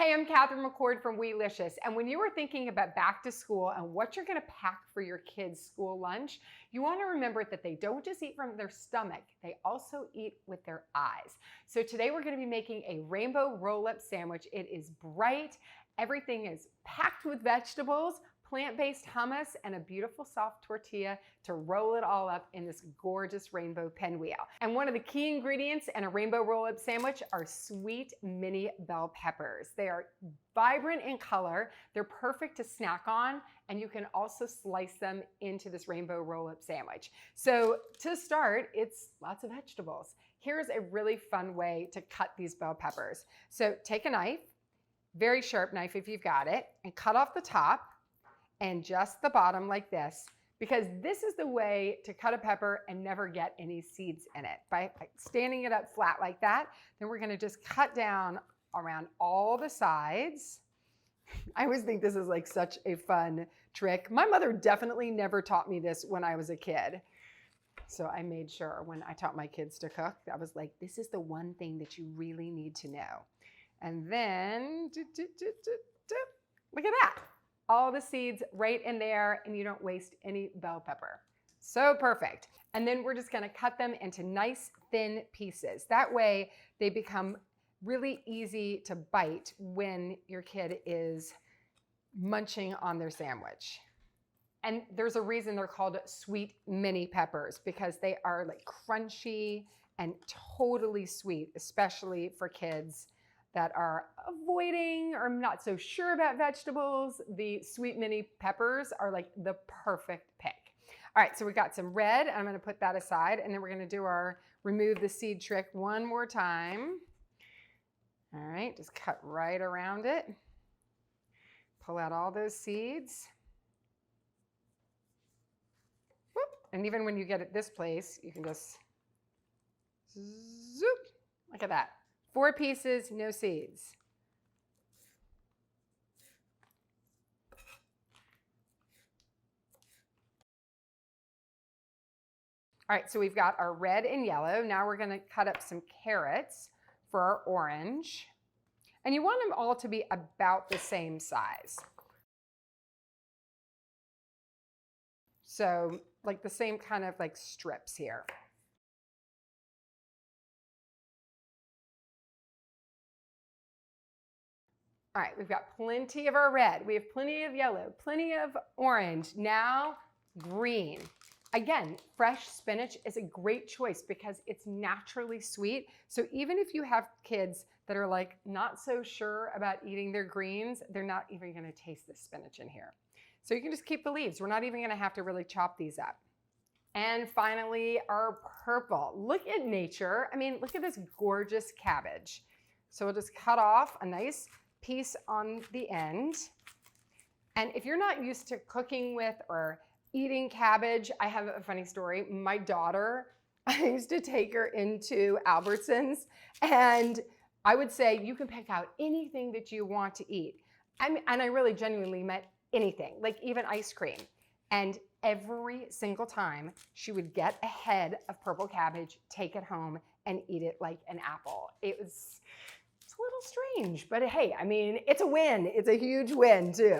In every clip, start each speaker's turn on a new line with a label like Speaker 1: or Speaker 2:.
Speaker 1: Hey, I'm Catherine McCord from Weelicious, and when you are thinking about back to school and what you're going to pack for your kids' school lunch, you want to remember that they don't just eat from their stomach, they also eat with their eyes. So today we're going to be making a rainbow roll-up sandwich. It is bright, everything is packed with vegetables, plant-based hummus, and a beautiful soft tortilla to roll it all up in this gorgeous rainbow pinwheel. And one of the key ingredients in a rainbow roll-up sandwich are sweet mini bell peppers. They are vibrant in color, they're perfect to snack on, and you can also slice them into this rainbow roll-up sandwich. So to start, it's lots of vegetables. Here's a really fun way to cut these bell peppers. So take a knife, very sharp knife if you've got it, and cut off the top and just the bottom like this, because this is the way to cut a pepper and never get any seeds in it. By standing it up flat like that, then we're gonna just cut down around all the sides. I always think this is like such a fun trick. My mother definitely never taught me this when I was a kid. So I made sure when I taught my kids to cook, I was like, this is the one thing that you really need to know. And then, look at that. All the seeds right in there, and you don't waste any bell pepper. So perfect. And then we're just gonna cut them into nice thin pieces. That way they become really easy to bite when your kid is munching on their sandwich. And there's a reason they're called sweet mini peppers, because they are like crunchy and totally sweet, especially for kids that are avoiding or not so sure about vegetables. The sweet mini peppers are like the perfect pick. All right, so we got some red. I'm gonna put that aside, and then we're gonna do our remove the seed trick one more time. All right, just cut right around it. Pull out all those seeds. Whoop. And even when you get at this place, you can just zoop, look at that. 4 pieces, no seeds. All right, so we've got our red and yellow. Now we're gonna cut up some carrots for our orange. And you want them all to be about the same size. So like the same kind of like strips here. All right, we've got plenty of our red. We have plenty of yellow, plenty of orange. Now, green. Again, fresh spinach is a great choice because it's naturally sweet. So even if you have kids that are like not so sure about eating their greens, they're not even gonna taste the spinach in here. So you can just keep the leaves. We're not even gonna have to really chop these up. And finally, our purple. Look at nature. I mean, look at this gorgeous cabbage. So we'll just cut off a nice piece on the end. And if you're not used to cooking with or eating cabbage, I have a funny story. My daughter, I used to take her into Albertsons, and I would say, you can pick out anything that you want to eat. And I really genuinely meant anything, like even ice cream. And every single time she would get a head of purple cabbage, take it home, and eat it like an apple. It's a little strange, but hey, I mean, it's a win. It's a huge win too.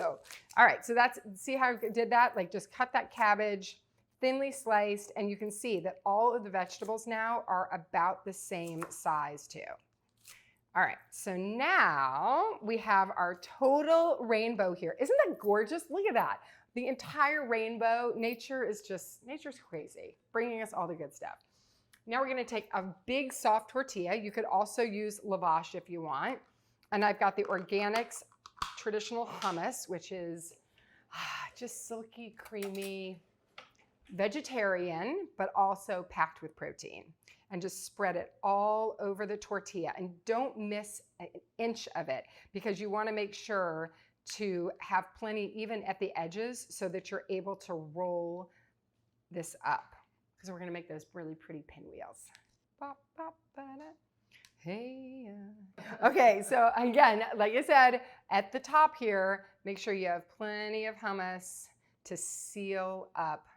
Speaker 1: All right, so that's, see how I did that? Like just cut that cabbage, thinly sliced, and you can see that all of the vegetables now are about the same size too. All right, so now we have our total rainbow here. Isn't that gorgeous? Look at that. The entire rainbow. Nature's crazy, bringing us all the good stuff. Now we're gonna take a big soft tortilla. You could also use lavash if you want. And I've got the Organics traditional hummus, which is just silky, creamy, vegetarian, but also packed with protein. And just spread it all over the tortilla. And don't miss an inch of it, because you wanna make sure to have plenty even at the edges so that you're able to roll this up. So we're gonna make those really pretty pinwheels. Hey. Okay, so again, like I said, at the top here, make sure you have plenty of hummus to seal up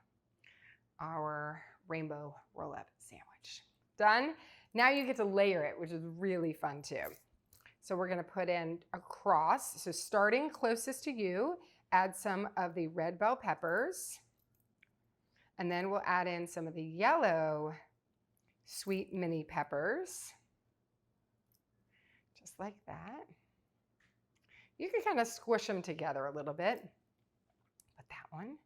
Speaker 1: our rainbow roll-up sandwich. Done? Now you get to layer it, which is really fun too. So we're going to put in across. So starting closest to you, add some of the red bell peppers. And then we'll add in some of the yellow sweet mini peppers. Just like that. You can kind of squish them together a little bit. Put that one.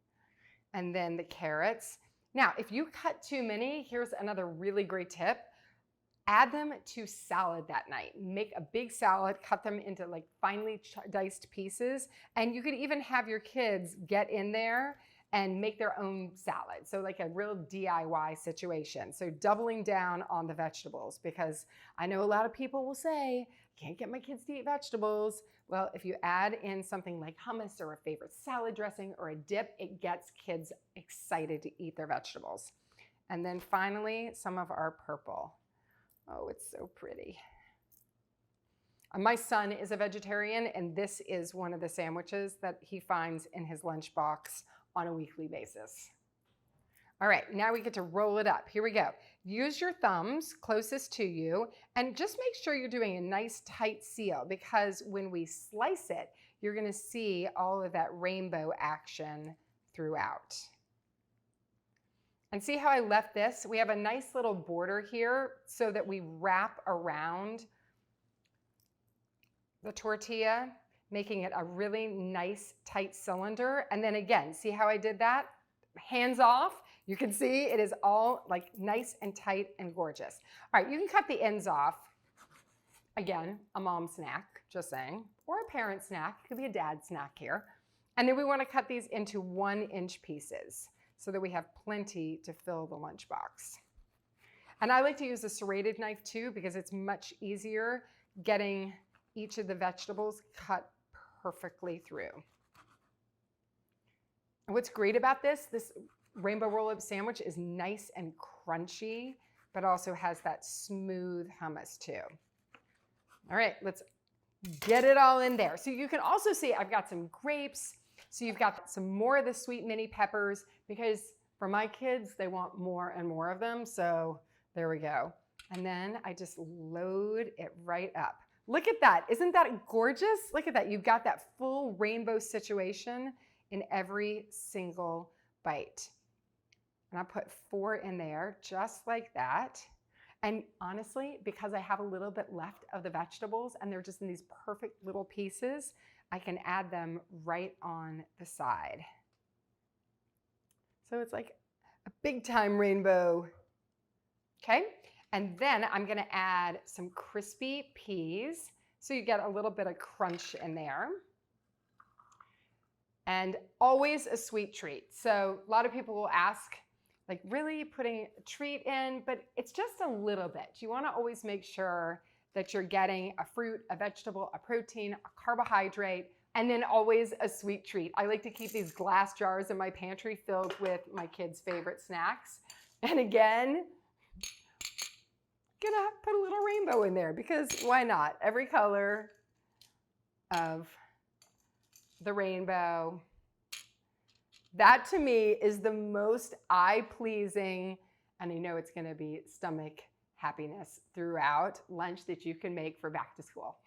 Speaker 1: And then the carrots. Now, if you cut too many, here's another really great tip. Add them to salad that night. Make a big salad, cut them into like finely diced pieces, and you could even have your kids get in there and make their own salad. So like a real DIY situation. So doubling down on the vegetables, because I know a lot of people will say, can't get my kids to eat vegetables. Well, if you add in something like hummus or a favorite salad dressing or a dip, it gets kids excited to eat their vegetables. And then finally, some of our purple. Oh, it's so pretty. My son is a vegetarian, and this is one of the sandwiches that he finds in his lunchbox on a weekly basis. All right, now we get to roll it up. Here we go. Use your thumbs closest to you, and just make sure you're doing a nice tight seal, because when we slice it, you're gonna see all of that rainbow action throughout. And see how I left this? We have a nice little border here so that we wrap around the tortilla, making it a really nice tight cylinder. And then again, see how I did that? Hands off. You can see it is all like nice and tight and gorgeous. All right, you can cut the ends off. Again, a mom snack, just saying, or a parent snack. It could be a dad snack here. And then we want to cut these into 1-inch pieces, so that we have plenty to fill the lunchbox. And I like to use a serrated knife too, because it's much easier getting each of the vegetables cut perfectly through. And what's great about this rainbow roll-up sandwich is nice and crunchy, but also has that smooth hummus too. All right, let's get it all in there. So you can also see I've got some grapes. So you've got some more of the sweet mini peppers, because for my kids, they want more and more of them. So there we go. And then I just load it right up. Look at that. Isn't that gorgeous? Look at that. You've got that full rainbow situation in every single bite. And I put 4 in there just like that. And honestly, because I have a little bit left of the vegetables and they're just in these perfect little pieces, I can add them right on the side. So it's like a big time rainbow. Okay, and then I'm gonna add some crispy peas, so you get a little bit of crunch in there. And always a sweet treat. So a lot of people will ask, like, really putting a treat in, but it's just a little bit. You wanna always make sure that you're getting a fruit, a vegetable, a protein, a carbohydrate, and then always a sweet treat. I like to keep these glass jars in my pantry filled with my kids' favorite snacks. And again, gonna put a little rainbow in there, because why not? Every color of the rainbow. That to me is the most eye-pleasing, and I know it's gonna be stomach happiness throughout lunch that you can make for back to school.